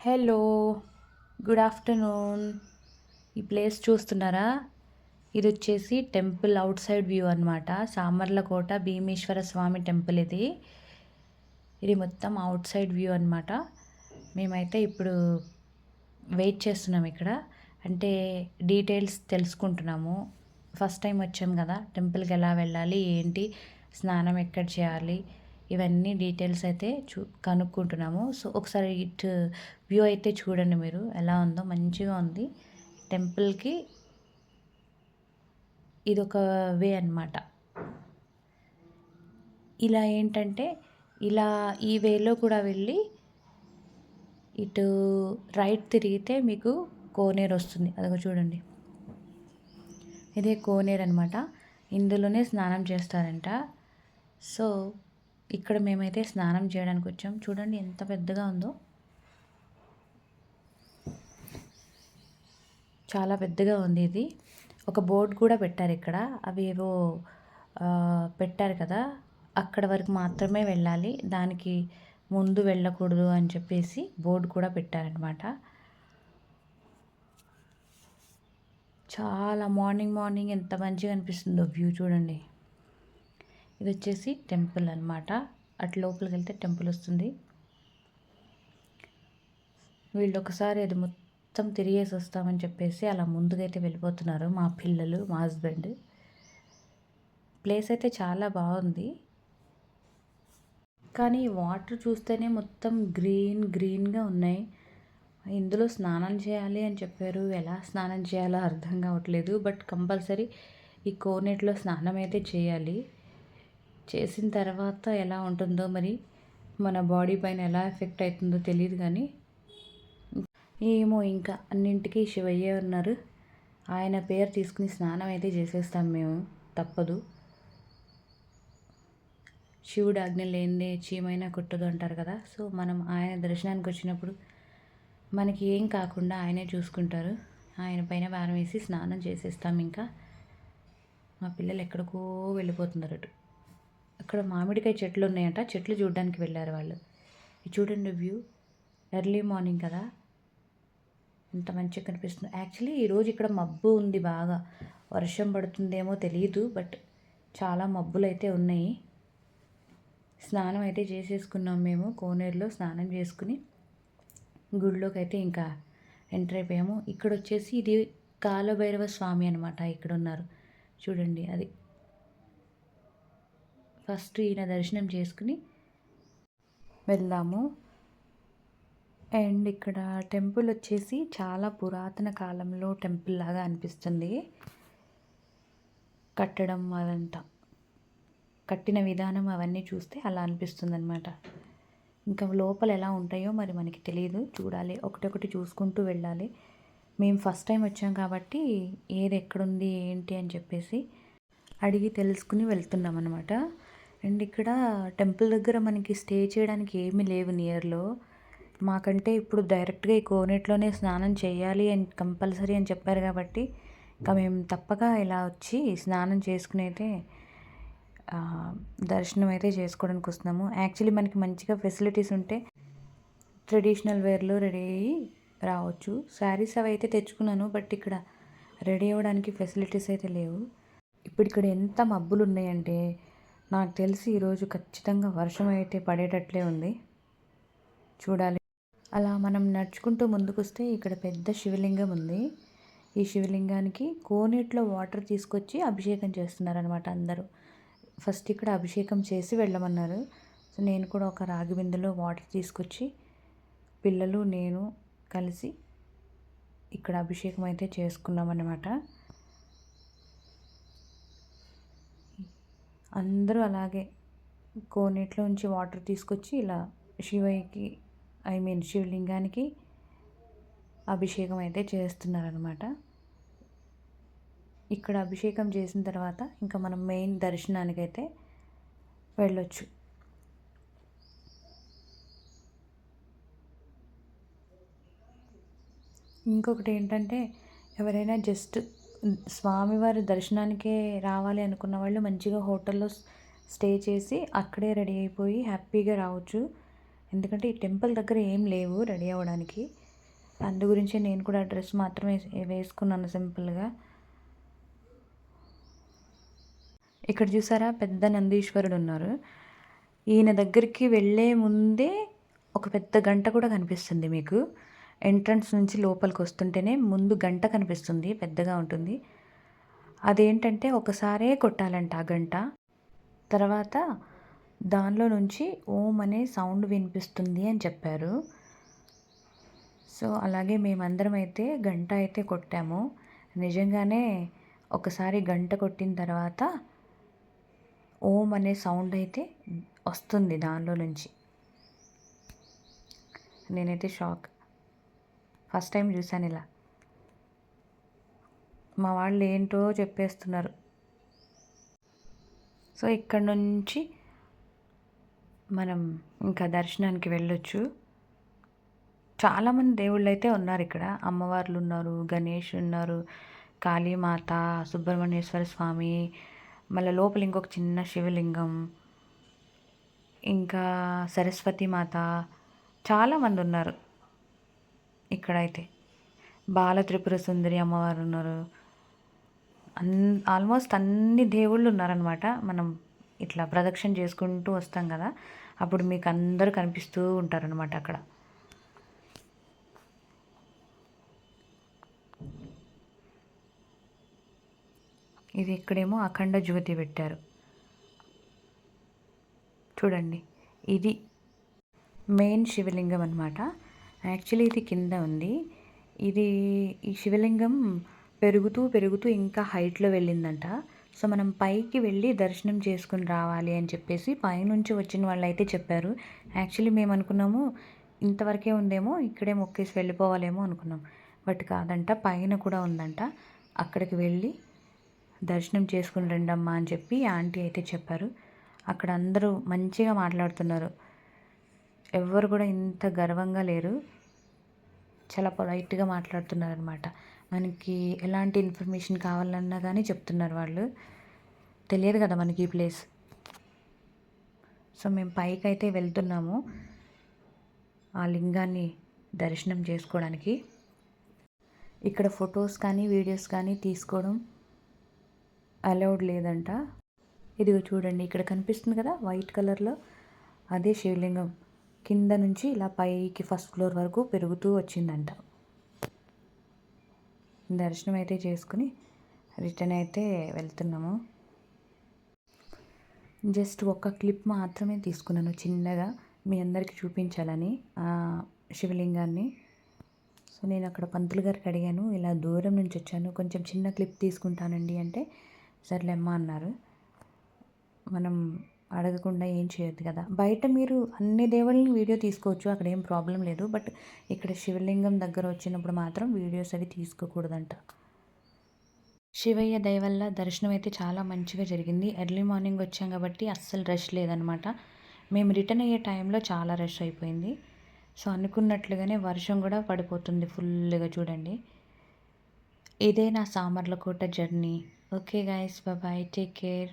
Hello, good afternoon. ఈ place చూస్తున్నారా? ఇది వచ్చేసి టెంపుల్ అవుట్ సైడ్ వ్యూ అనమాట. సామర్లకోట భీమేశ్వర స్వామి టెంపుల్ ఇది. ఇది మొత్తం అవుట్ సైడ్ వ్యూ అనమాట. మేమైతే ఇప్పుడు వెయిట్ చేస్తున్నాం ఇక్కడ. అంటే డీటెయిల్స్ తెలుసుకుంటున్నాము. ఫస్ట్ టైం వచ్చాం కదా, టెంపుల్కి ఎలా వెళ్ళాలి, ఏంటి, స్నానం ఎక్కడ చేయాలి, ఇవన్నీ డీటెయిల్స్ అయితే కనుక్కుంటున్నాము. సో ఒకసారి ఇటు వ్యూ అయితే చూడండి మీరు, ఎలా ఉందో. మంచిగా ఉంది. టెంపుల్కి ఇదొక వే అనమాట. ఇలా ఏంటంటే, ఇలా ఈ వేలో కూడా వెళ్ళి ఇటు రైట్ తిరిగితే మీకు కోనేరు వస్తుంది. అదిగో చూడండి, ఇదే కోనేరు అనమాట. ఇందులోనే స్నానం చేస్తారంట. సో ఇక్కడ మేమైతే స్నానం చేయడానికి వచ్చాం. చూడండి ఎంత పెద్దగా ఉందో, చాలా పెద్దగా ఉంది ఇది. ఒక బోర్డు కూడా పెట్టారు ఇక్కడ. అవి ఏవో పెట్టారు కదా, అక్కడ వరకు మాత్రమే వెళ్ళాలి, దానికి ముందు వెళ్ళకూడదు అని చెప్పేసి బోర్డు కూడా పెట్టారనమాట. చాలా మార్నింగ్ మార్నింగ్ ఎంత మంచిగా అనిపిస్తుందో వ్యూ చూడండి. ఇది వచ్చేసి టెంపుల్ అనమాట. అటు లోపలికి వెళ్తే టెంపుల్ వస్తుంది. వీళ్ళు ఒకసారి అది మొత్తం తిరిగేసి వస్తామని చెప్పేసి అలా ముందుకైతే వెళ్ళిపోతున్నారు మా పిల్లలు, మా హస్బెండ్. ప్లేస్ అయితే చాలా బాగుంది. కానీ వాటర్ చూస్తేనే మొత్తం గ్రీన్గా ఉన్నాయి. ఇందులో స్నానం చేయాలి అని చెప్పారు. ఎలా స్నానం చేయాలో అర్థం కావట్లేదు. బట్ కంపల్సరీ ఈ కోనేటిలో స్నానం అయితే చేయాలి. చేసిన తర్వాత ఎలా ఉంటుందో మరి, మన బాడీ పైన ఎలా ఎఫెక్ట్ అవుతుందో తెలియదు. కానీ ఏమో, ఇంకా అన్నింటికీ శివయ్యే ఉన్నారు. ఆయన పేరు తీసుకుని స్నానం అయితే చేసేస్తాం మేము, తప్పదు. శివుడు ఆజ్ఞ లేనిదే చీమైనా కుట్టదు అంటారు కదా. సో మనం ఆయన దర్శనానికి వచ్చినప్పుడు మనకి ఏం కాకుండా ఆయనే చూసుకుంటారు. ఆయన పైన భారం వేసి స్నానం చేసేస్తాం. ఇంకా మా పిల్లలు ఎక్కడికో వెళ్ళిపోతున్నారు అటు. అక్కడ మామిడికాయ చెట్లు ఉన్నాయట, చెట్లు చూడడానికి వెళ్ళారు వాళ్ళు. చూడండి వ్యూ, ఎర్లీ మార్నింగ్ కదా, ఎంత మంచిగా కనిపిస్తుంది. యాక్చువల్లీ ఈరోజు ఇక్కడ మబ్బు ఉంది, బాగా వర్షం పడుతుందేమో తెలియదు. బట్ చాలా మబ్బులు అయితే ఉన్నాయి. స్నానం అయితే చేసేసుకున్నాం మేము. కోనేరులో స్నానం చేసుకుని గుడిలోకి అయితే ఇంకా ఎంటర్ అయిపోయాము. ఇక్కడ వచ్చేసి ఇది కాలభైరవ స్వామి అనమాట. ఇక్కడ ఉన్నారు చూడండి. అది ఫస్ట్ ఈయన దర్శనం చేసుకుని వెళ్దాము. అండ్ ఇక్కడ టెంపుల్ వచ్చేసి చాలా పురాతన కాలంలో టెంపుల్ లాగా అనిపిస్తుంది. కట్టడం అదంతా, కట్టిన విధానం అవన్నీ చూస్తే అలా అనిపిస్తుంది అనమాట. ఇంకా లోపల ఎలా ఉంటాయో మరి మనకి తెలియదు, చూడాలి. ఒకటొకటి చూసుకుంటూ వెళ్ళాలి. మేము ఫస్ట్ టైం వచ్చాం కాబట్టి ఏది ఎక్కడుంది ఏంటి అని చెప్పేసి అడిగి తెలుసుకుని వెళ్తున్నాం అనమాట. అండ్ ఇక్కడ టెంపుల్ దగ్గర మనకి స్టే చేయడానికి ఏమీ లేవు నియర్లో. మాకంటే ఇప్పుడు డైరెక్ట్గా ఈ కోనేటిలోనే స్నానం చేయాలి అని కంపల్సరీ అని చెప్పారు కాబట్టి ఇంకా మేము తప్పక ఇలా వచ్చి స్నానం చేసుకుని అయితే దర్శనం అయితే చేసుకోవడానికి వస్తున్నాము. యాక్చువల్లీ మనకి మంచిగా ఫెసిలిటీస్ ఉంటే ట్రెడిషనల్ వేర్లో రెడీ అయ్యి రావచ్చు. శారీస్ అవి అయితే తెచ్చుకున్నాను, బట్ ఇక్కడ రెడీ అవ్వడానికి ఫెసిలిటీస్ అయితే లేవు. ఇప్పుడు ఇక్కడ ఎంత మబ్బులు ఉన్నాయంటే నాకు తెలిసి ఈరోజు ఖచ్చితంగా వర్షం అయితే పడేటట్లే ఉంది. చూడాలి. అలా మనం నడుచుకుంటూ ముందుకు వస్తే ఇక్కడ పెద్ద శివలింగం ఉంది. ఈ శివలింగానికి కోనేటిలో వాటర్ తీసుకొచ్చి అభిషేకం చేస్తున్నారనమాట అందరూ. ఫస్ట్ ఇక్కడ అభిషేకం చేసి వెళ్ళమన్నారు. సో నేను కూడా ఒక రాగి బిందెలో వాటర్ తీసుకొచ్చి పిల్లలు నేను కలిసి ఇక్కడ అభిషేకం అయితే చేసుకున్నాం అన్నమాట. అందరూ అలాగే కోనేటిలో నుంచి వాటర్ తీసుకొచ్చి ఇలా శివయ్యకి, శివలింగానికి అభిషేకం అయితే చేస్తున్నారనమాట. ఇక్కడ అభిషేకం చేసిన తర్వాత ఇంకా మనం మెయిన్ దర్శనానికి అయితే వెళ్ళొచ్చు. ఇంకొకటి ఏంటంటే, ఎవరైనా జస్ట్ స్వామివారి దర్శనానికే రావాలి అనుకున్న వాళ్ళు మంచిగా హోటల్లో స్టే చేసి అక్కడే రెడీ అయిపోయి హ్యాపీగా రావచ్చు. ఎందుకంటే ఈ టెంపుల్ దగ్గర ఏం లేవు రెడీ అవ్వడానికి. అందు గురించి నేను కూడా డ్రెస్ మాత్రమే వేసుకున్నాను సింపుల్గా. ఇక్కడ చూసారా పెద్ద నందీశ్వరుడు ఉన్నారు. ఈయన దగ్గరికి వెళ్ళే ముందే ఒక పెద్ద గంట కూడా కనిపిస్తుంది మీకు. ఎంట్రన్స్ నుంచి లోపలికి వస్తుంటేనే ముందు గంట కనిపిస్తుంది, పెద్దగా ఉంటుంది. అదేంటంటే ఒకసారే కొట్టాలంట ఆ గంట. తర్వాత దానిలో నుంచి ఓం అనే సౌండ్ వినిపిస్తుంది అని చెప్పారు. సో అలాగే మేమందరం అయితే గంట అయితే కొట్టాము. నిజంగానే ఒకసారి గంట కొట్టిన తర్వాత ఓం అనే సౌండ్ అయితే వస్తుంది దానిలో నుంచి. నేనైతే షాక్. ఫస్ట్ టైం చూశాను ఇలా. మా వాళ్ళు ఏంటో చెప్పేస్తున్నారు. సో ఇక్కడ నుంచి మనం ఇంకా దర్శనానికి వెళ్ళొచ్చు. చాలామంది దేవుళ్ళు అయితే ఉన్నారు ఇక్కడ. అమ్మవార్లు ఉన్నారు, గణేష్ ఉన్నారు, కాళీమాత, సుబ్రహ్మణ్యేశ్వర స్వామి, మళ్ళీ లోపల ఇంకొక చిన్న శివలింగం, ఇంకా సరస్వతి మాత, చాలామంది ఉన్నారు ఇక్కడైతే. బాల త్రిపుర సుందరి అమ్మవారు ఉన్నారు. ఆల్మోస్ట్ అన్ని దేవుళ్ళు ఉన్నారనమాట. మనం ఇట్లా ప్రదక్షిణ చేసుకుంటూ వస్తాం కదా, అప్పుడు మీకు అందరూ కనిపిస్తూ ఉంటారనమాట అక్కడ. ఇది ఇక్కడేమో అఖండ జ్యోతి పెట్టారు చూడండి. ఇది మెయిన్ శివలింగం అనమాట. యాక్చువల్లీ ఇది కింద ఉంది. ఈ శివలింగం పెరుగుతూ పెరుగుతూ ఇంకా హైట్లో వెళ్ళిందంట. సో మనం పైకి వెళ్ళి దర్శనం చేసుకుని రావాలి అని చెప్పేసి పైనుంచి వచ్చిన వాళ్ళు అయితే చెప్పారు. యాక్చువల్లీ మేము అనుకున్నాము ఇంతవరకే ఉందేమో, ఇక్కడే మొక్కేసి వెళ్ళిపోవాలేమో అనుకున్నాం. బట్ కాదంట, పైన కూడా ఉందంట. అక్కడికి వెళ్ళి దర్శనం చేసుకుని రండమ్మా అని చెప్పి ఆంటీ అయితే చెప్పారు. అక్కడ అందరూ మంచిగా మాట్లాడుతున్నారు. ఎవ్వరు కూడా ఇంత గర్వంగా లేరు. చాలా పొలైట్గా మాట్లాడుతున్నారు అనమాట. మనకి ఎలాంటి ఇన్ఫర్మేషన్ కావాలన్నా కానీ చెప్తున్నారు వాళ్ళు. తెలియదు కదా మనకి ఈ ప్లేస్. సో మేము పైకి అయితే వెళ్తున్నాము ఆ లింగాన్ని దర్శనం చేసుకోవడానికి. ఇక్కడ ఫొటోస్ కానీ వీడియోస్ కానీ తీసుకోవడం అలౌడ్ లేదంట. ఇదిగో చూడండి, ఇక్కడ కనిపిస్తుంది కదా వైట్ కలర్లో, అదే శివలింగం కింద నుంచి ఇలా పైకి ఫస్ట్ ఫ్లోర్ వరకు పెరుగుతూ వచ్చిందంట. దర్శనం అయితే చేసుకుని రిటర్న్ అయితే వెళ్తున్నాము. జస్ట్ ఒక క్లిప్ మాత్రమే తీసుకున్నాను చిన్నగా, మీ అందరికీ చూపించాలని ఆ శివలింగాన్ని. సో నేను అక్కడ పంతులు గారికి అడిగాను, ఇలా దూరం నుంచి వచ్చాను, కొంచెం చిన్న క్లిప్ తీసుకుంటానండి అంటే సర్లేమ్మా అన్నారు. మనం అడగకుండా ఏం చేయొద్దు కదా. బయట మీరు అన్ని దేవుళ్ళని వీడియో తీసుకోవచ్చు, అక్కడ ఏం ప్రాబ్లం లేదు. బట్ ఇక్కడ శివలింగం దగ్గర వచ్చినప్పుడు మాత్రం వీడియోస్ అవి తీసుకోకూడదంట. శివయ్య దయ వల్ల దర్శనం అయితే చాలా మంచిగా జరిగింది. ఎర్లీ మార్నింగ్ వచ్చాం కాబట్టి అస్సలు రష్ లేదనమాట. మేము రిటర్న్ అయ్యే టైంలో చాలా రష్ అయిపోయింది. సో అనుకున్నట్లుగానే వర్షం కూడా పడిపోతుంది ఫుల్గా చూడండి. ఇదే నా Samalkot journey. Okay guys, bye, take care.